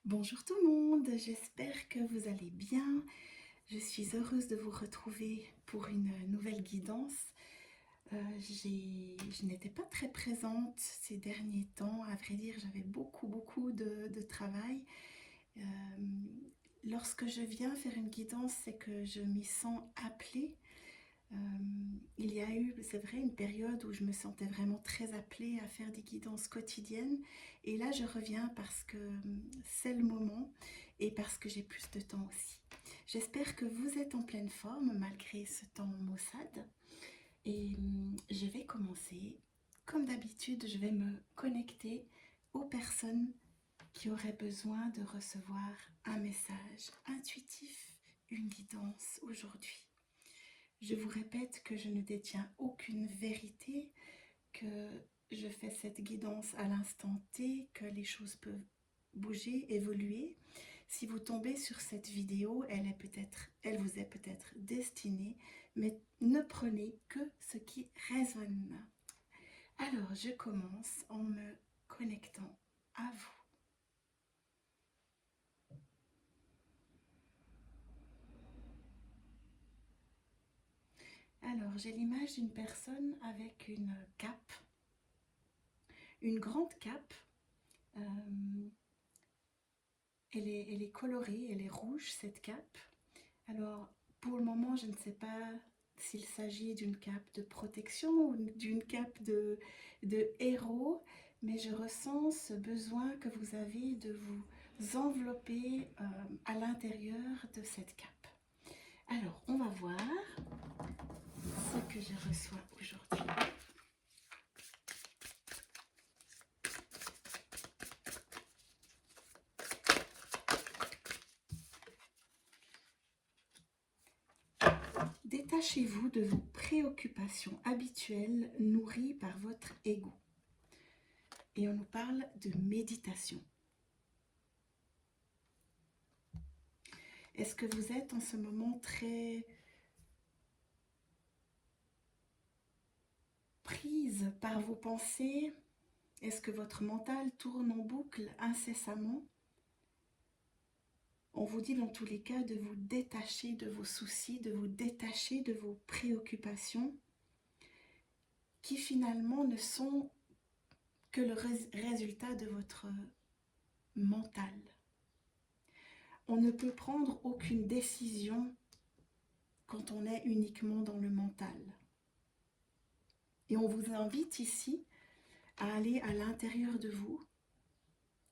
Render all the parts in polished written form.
Bonjour tout le monde, j'espère que vous allez bien. Je suis heureuse de vous retrouver pour une nouvelle guidance. Je n'étais pas très présente ces derniers temps. À vrai dire, j'avais beaucoup de travail. Euh, Lorsque je viens faire une guidance, c'est que je m'y sens appelée. Euh, il y a eu, c'est vrai, une période où je me sentais vraiment très appelée à faire des guidances quotidiennes. Et là, je reviens parce que c'est le moment et parce que j'ai plus de temps aussi. J'espère que vous êtes en pleine forme malgré ce temps maussade. Et je vais commencer. Comme d'habitude, je vais me connecter aux personnes qui auraient besoin de recevoir un message intuitif, une guidance aujourd'hui. Je vous répète que je ne détiens aucune vérité, que je fais cette guidance à l'instant T, que les choses peuvent bouger, évoluer. Si vous tombez sur cette vidéo, elle vous est peut-être destinée, mais ne prenez que ce qui résonne. Alors, je commence en me connectant à vous. Alors, j'ai l'image d'une personne avec une cape, une grande cape. Euh, elle est colorée, elle est rouge cette cape. Alors pour le moment, je ne sais pas s'il s'agit d'une cape de protection ou d'une cape de héros, mais je ressens ce besoin que vous avez de vous envelopper à l'intérieur de cette cape. Alors, on va voir ce que je reçois aujourd'hui. Détachez-vous de vos préoccupations habituelles nourries par votre ego. Et on nous parle de méditation. Est-ce que vous êtes en ce moment très prise par vos pensées? Est-ce que votre mental tourne en boucle incessamment? On vous dit dans tous les cas de vous détacher de vos soucis, de vous détacher de vos préoccupations qui finalement ne sont que le résultat de votre mental. On ne peut prendre aucune décision quand on est uniquement dans le mental. Et on vous invite ici à aller à l'intérieur de vous,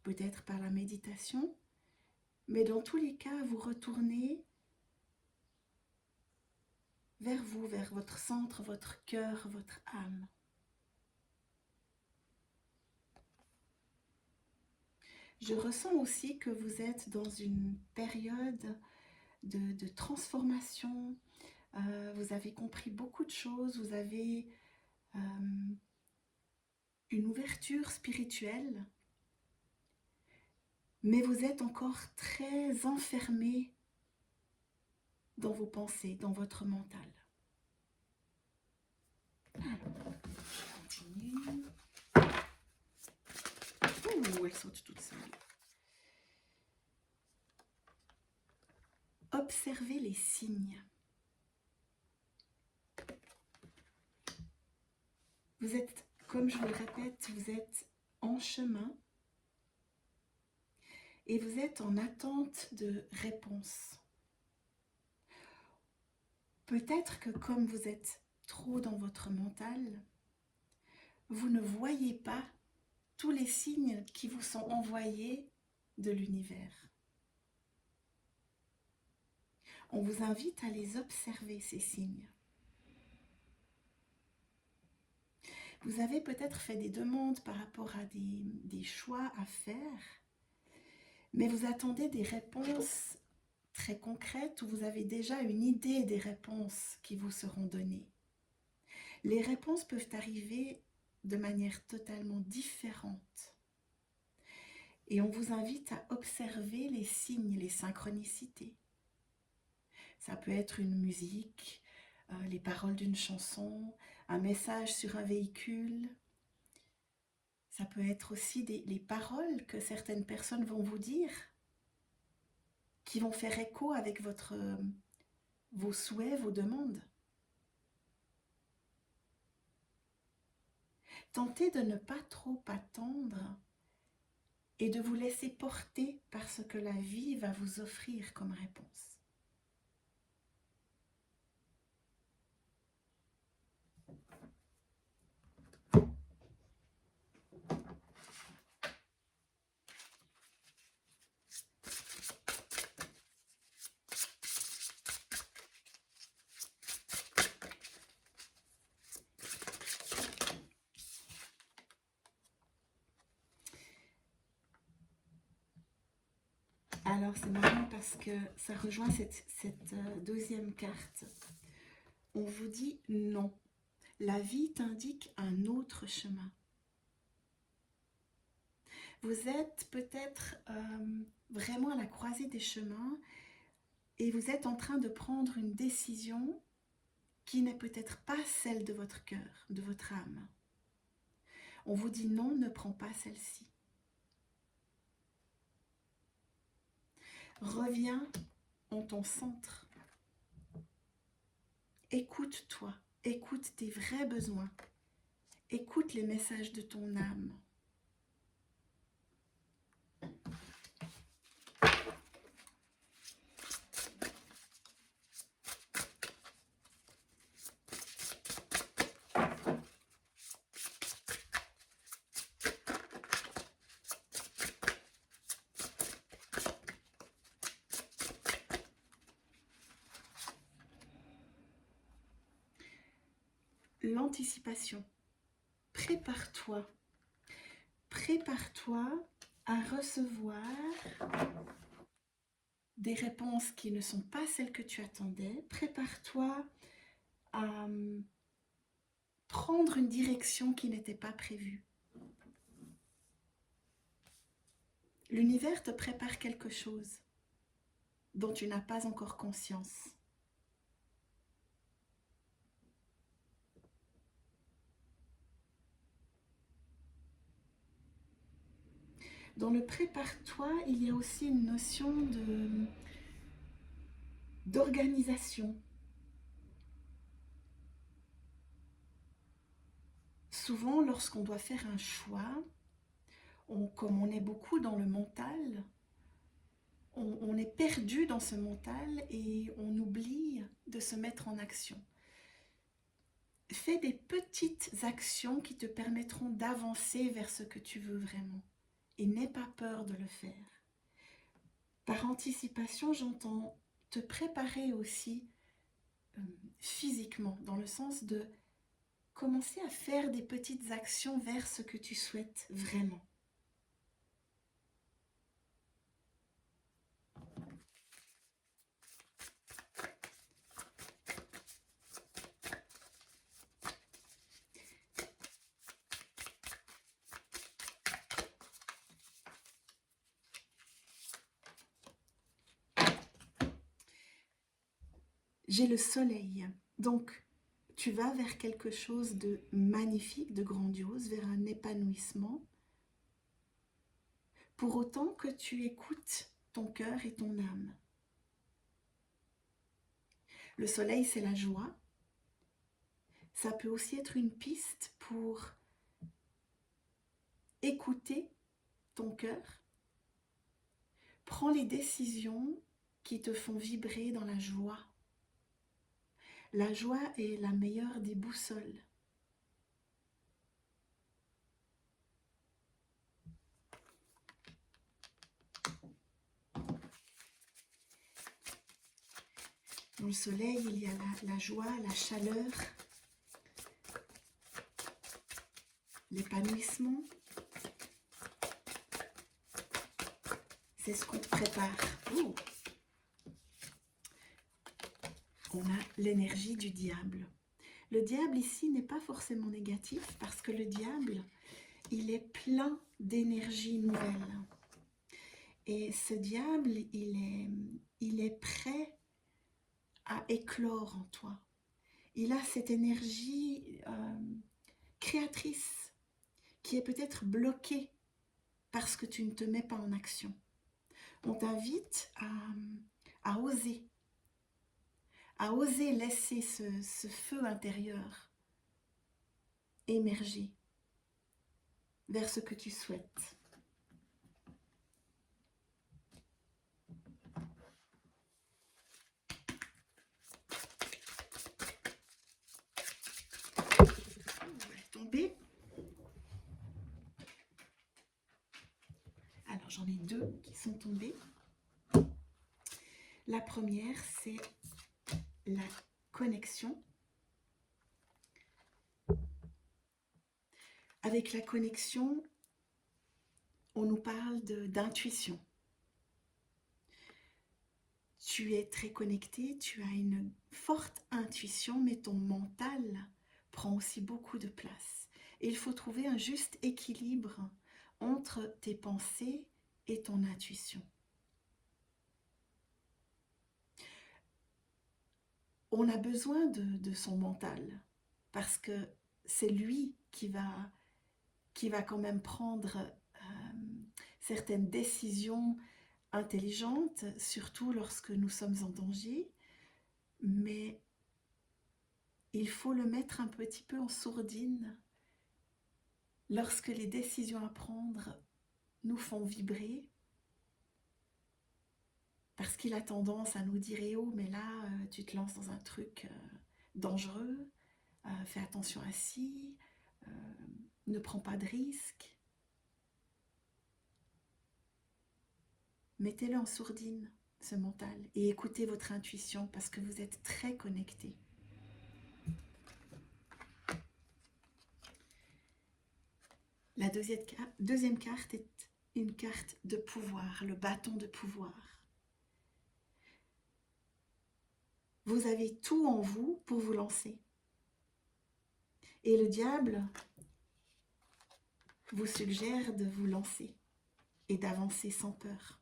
peut-être par la méditation, mais dans tous les cas, vous retournez vers vous, vers votre centre, votre cœur, votre âme. Je ressens aussi que vous êtes dans une période de transformation. Vous avez compris beaucoup de choses, vous avez une ouverture spirituelle, mais vous êtes encore très enfermé dans vos pensées, dans votre mental. Alors, je continue. Ouh, elles sautent toutes seules. Observez les signes. Vous êtes, comme je vous le répète, vous êtes en chemin et vous êtes en attente de réponses. Peut-être que comme vous êtes trop dans votre mental, vous ne voyez pas tous les signes qui vous sont envoyés de l'univers. On vous invite à les observer, ces signes. Vous avez peut-être fait des demandes par rapport à des choix à faire, mais vous attendez des réponses très concrètes où vous avez déjà une idée des réponses qui vous seront données. Les réponses peuvent arriver de manière totalement différente. Et on vous invite à observer les signes, les synchronicités. Ça peut être une musique, les paroles d'une chanson, un message sur un véhicule. Ça peut être aussi les paroles que certaines personnes vont vous dire qui vont faire écho avec vos souhaits, vos demandes. Tentez de ne pas trop attendre et de vous laisser porter par ce que la vie va vous offrir comme réponse. Alors c'est marrant parce que ça rejoint cette deuxième carte. On vous dit non. La vie t'indique un autre chemin. Vous êtes peut-être vraiment à la croisée des chemins et vous êtes en train de prendre une décision qui n'est peut-être pas celle de votre cœur, de votre âme. On vous dit non, ne prends pas celle-ci. Reviens en ton centre. Écoute-toi, écoute tes vrais besoins, écoute les messages de ton âme. L'anticipation. Prépare-toi. Prépare-toi à recevoir des réponses qui ne sont pas celles que tu attendais. Prépare-toi à prendre une direction qui n'était pas prévue. L'univers te prépare quelque chose dont tu n'as pas encore conscience. Dans le prépare-toi, il y a aussi une notion d'organisation. Souvent, lorsqu'on doit faire un choix, comme on est beaucoup dans le mental, on est perdu dans ce mental et on oublie de se mettre en action. Fais des petites actions qui te permettront d'avancer vers ce que tu veux vraiment. Et n'aie pas peur de le faire. Par anticipation, j'entends te préparer aussi physiquement, dans le sens de commencer à faire des petites actions vers ce que tu souhaites vraiment. J'ai le soleil, donc tu vas vers quelque chose de magnifique, de grandiose, vers un épanouissement, pour autant que tu écoutes ton cœur et ton âme. Le soleil, c'est la joie. Ça peut aussi être une piste pour écouter ton cœur. Prends les décisions qui te font vibrer dans la joie. La joie est la meilleure des boussoles. Dans le soleil, il y a la joie, la chaleur, l'épanouissement. C'est ce qu'on te prépare. Ouh. On a l'énergie du diable. Le diable ici n'est pas forcément négatif parce que le diable, il est plein d'énergie nouvelle. Et ce diable, il est prêt à éclore en toi. Il a cette énergie créatrice qui est peut-être bloquée parce que tu ne te mets pas en action. On t'invite à à oser laisser ce feu intérieur émerger vers ce que tu souhaites. Tomber. Alors j'en ai deux qui sont tombés. La première, c'est la connexion. Avec la connexion, on nous parle d'intuition. Tu es très connecté, tu as une forte intuition, mais ton mental prend aussi beaucoup de place. Et il faut trouver un juste équilibre entre tes pensées et ton intuition. On a besoin de son mental parce que c'est lui qui va quand même prendre certaines décisions intelligentes, surtout lorsque nous sommes en danger, mais il faut le mettre un petit peu en sourdine lorsque les décisions à prendre nous font vibrer, parce qu'il a tendance à nous dire « Eh oh, mais là, tu te lances dans un truc dangereux, fais attention à ci, ne prends pas de risques. » Mettez-le en sourdine, ce mental, et écoutez votre intuition parce que vous êtes très connecté. La deuxième carte est une carte de pouvoir, le bâton de pouvoir. Vous avez tout en vous pour vous lancer. Et le diable vous suggère de vous lancer et d'avancer sans peur.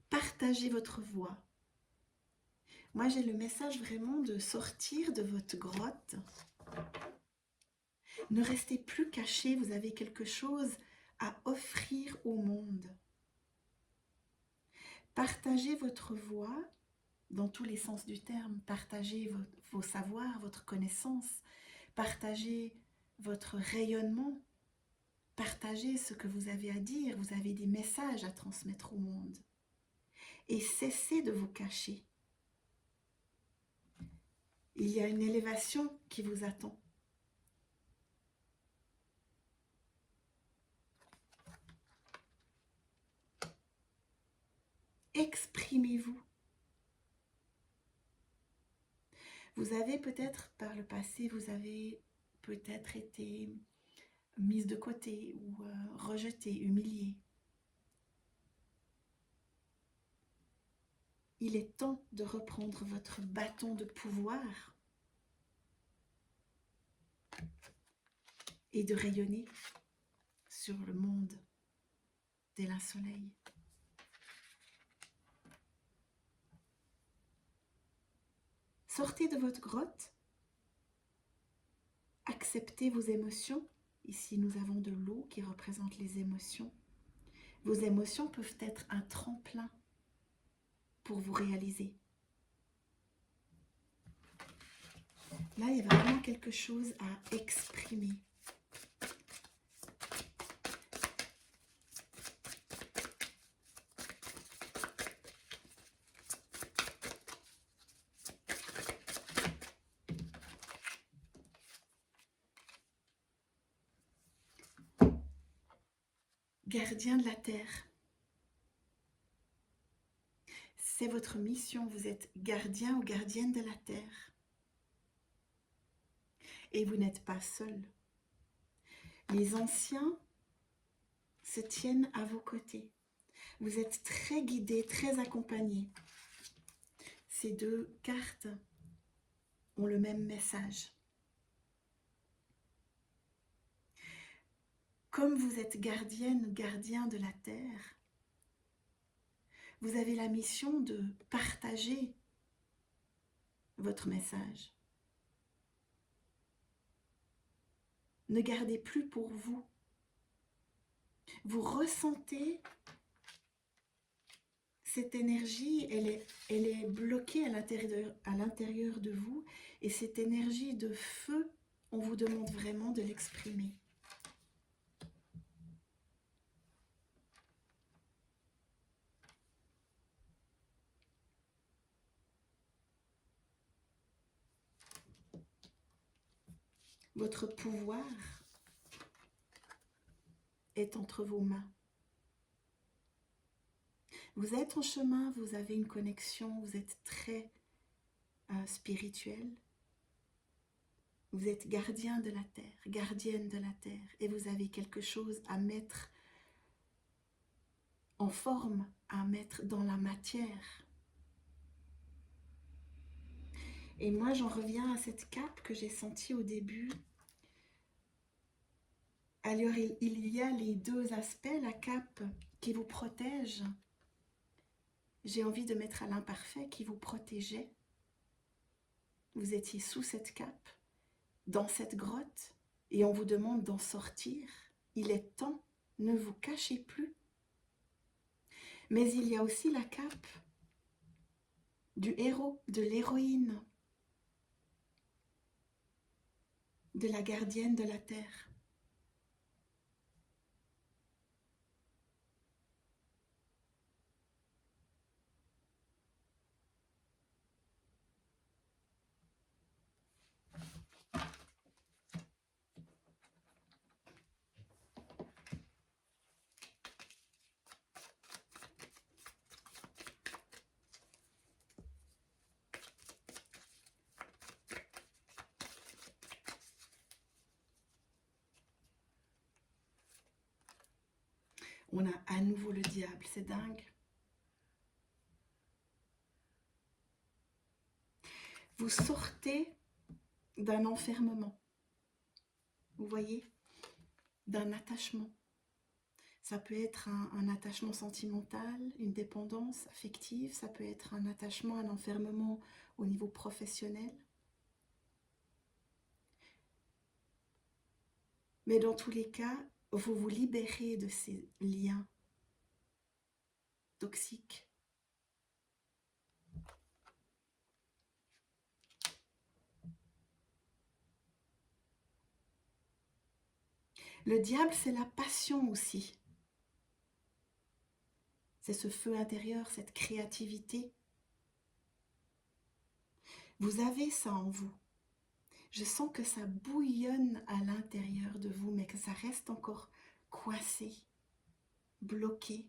Partagez votre voix. Moi, j'ai le message vraiment de sortir de votre grotte. Ne restez plus caché, vous avez quelque chose à offrir au monde. Partagez votre voix dans tous les sens du terme. Partagez vos savoirs, votre connaissance. Partagez votre rayonnement. Partagez ce que vous avez à dire. Vous avez des messages à transmettre au monde. Et cessez de vous cacher. Il y a une élévation qui vous attend. Exprimez-vous. Vous avez peut-être, par le passé, vous avez peut-être été mise de côté ou rejetée, humiliée. Il est temps de reprendre votre bâton de pouvoir et de rayonner sur le monde tel un soleil. Sortez de votre grotte, acceptez vos émotions. Ici, nous avons de l'eau qui représente les émotions. Vos émotions peuvent être un tremplin pour vous réaliser. Là, il y a vraiment quelque chose à exprimer. Gardien de la terre. C'est votre mission, vous êtes gardien ou gardienne de la terre. Et vous n'êtes pas seul. Les anciens se tiennent à vos côtés. Vous êtes très guidés, très accompagnés. Ces deux cartes ont le même message. comme vous êtes gardienne ou gardien de la terre, vous avez la mission de partager votre message. Ne gardez plus pour vous. Vous ressentez cette énergie, elle est bloquée à l'intérieur de vous. Et cette énergie de feu, on vous demande vraiment de l'exprimer. Votre pouvoir est entre vos mains. Vous êtes en chemin, vous avez une connexion, vous êtes très spirituel. Vous êtes gardien de la terre, gardienne de la terre, et vous avez quelque chose à mettre en forme, à mettre dans la matière. Et moi, j'en reviens à cette cape que j'ai sentie au début. Alors, il y a les deux aspects, la cape qui vous protège. J'ai envie de mettre à l'imparfait qui vous protégeait. Vous étiez sous cette cape, dans cette grotte, et on vous demande d'en sortir. Il est temps, ne vous cachez plus. Mais il y a aussi la cape du héros, de l'héroïne, de la gardienne de la terre. On a à nouveau le diable, c'est dingue. Vous sortez d'un enfermement, vous voyez, d'un attachement. Ça peut être un attachement sentimental, une dépendance affective, ça peut être un attachement, un enfermement au niveau professionnel. Mais dans tous les cas, vous vous libérez de ces liens toxiques. Le diable, c'est la passion aussi. C'est ce feu intérieur, cette créativité. Vous avez ça en vous. Je sens que ça bouillonne à l'intérieur de vous, mais que ça reste encore coincé, bloqué.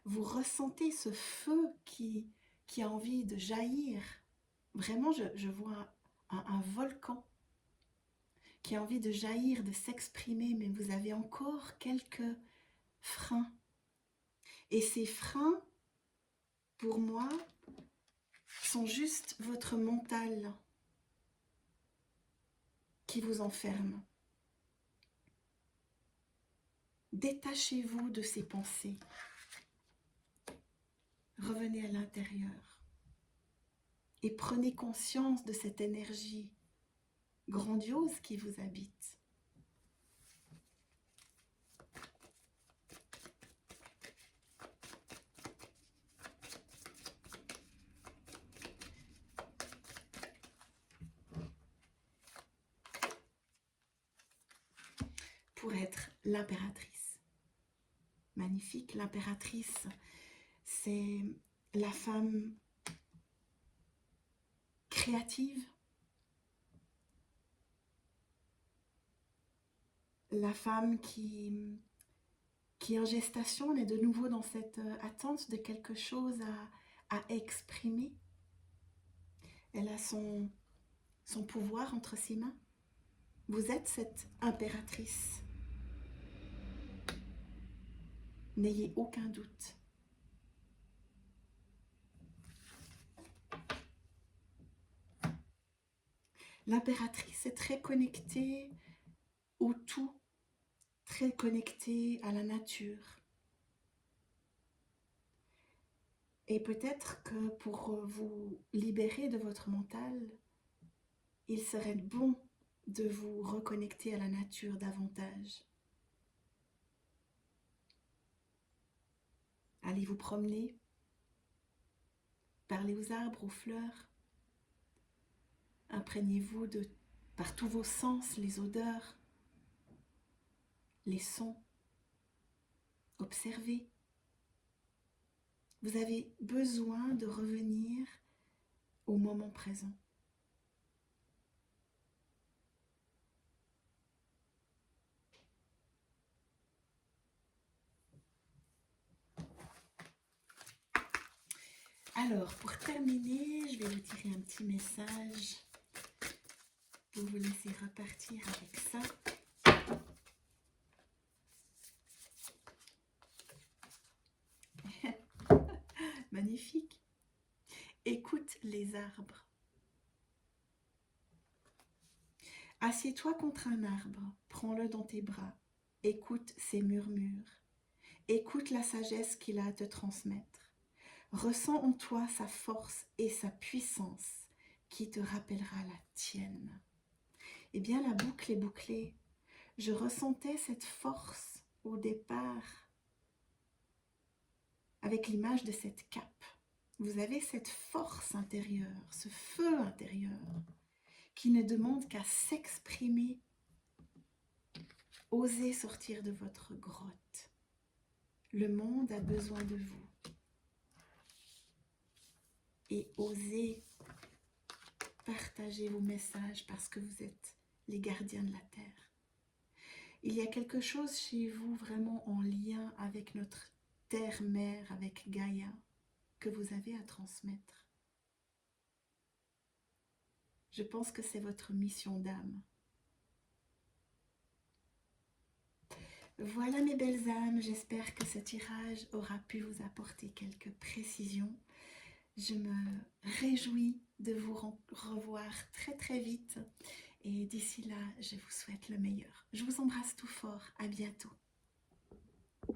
Vous ressentez ce feu qui a envie de jaillir. Vraiment, je vois un volcan qui a envie de jaillir, de s'exprimer, mais vous avez encore quelques freins. Et ces freins, pour moi, sont juste votre mental qui vous enferme. Détachez-vous de ces pensées. Revenez à l'intérieur et prenez conscience de cette énergie grandiose qui vous habite. Pour être l'impératrice. Magnifique, l'impératrice, c'est la femme créative, la femme qui est en gestation, on est de nouveau dans cette attente de quelque chose à exprimer. Elle a son pouvoir entre ses mains. Vous êtes cette impératrice. N'ayez aucun doute. L'impératrice est très connectée au tout, très connecté à la nature. Et peut-être que pour vous libérer de votre mental, il serait bon de vous reconnecter à la nature davantage. Allez vous promener, parlez aux arbres, aux fleurs. Imprégnez-vous par tous vos sens, les odeurs, les sons. Observez. Vous avez besoin de revenir au moment présent. Alors, pour terminer, je vais vous tirer un petit message pour vous laisser repartir avec ça. Magnifique. Écoute les arbres. Assieds-toi contre un arbre, prends-le dans tes bras. Écoute ses murmures. Écoute la sagesse qu'il a à te transmettre. Ressens en toi sa force et sa puissance qui te rappellera la tienne. Eh bien, la boucle est bouclée. Je ressentais cette force au départ avec l'image de cette cape. Vous avez cette force intérieure, ce feu intérieur qui ne demande qu'à s'exprimer. Osez sortir de votre grotte. Le monde a besoin de vous. Et osez partager vos messages parce que vous êtes les gardiens de la Terre. Il y a quelque chose chez vous vraiment en lien avec notre Terre-Mère, avec Gaïa, que vous avez à transmettre. Je pense que c'est votre mission d'âme. Voilà mes belles âmes, j'espère que ce tirage aura pu vous apporter quelques précisions. Je me réjouis de vous revoir très très vite et d'ici là, je vous souhaite le meilleur. Je vous embrasse tout fort, à bientôt.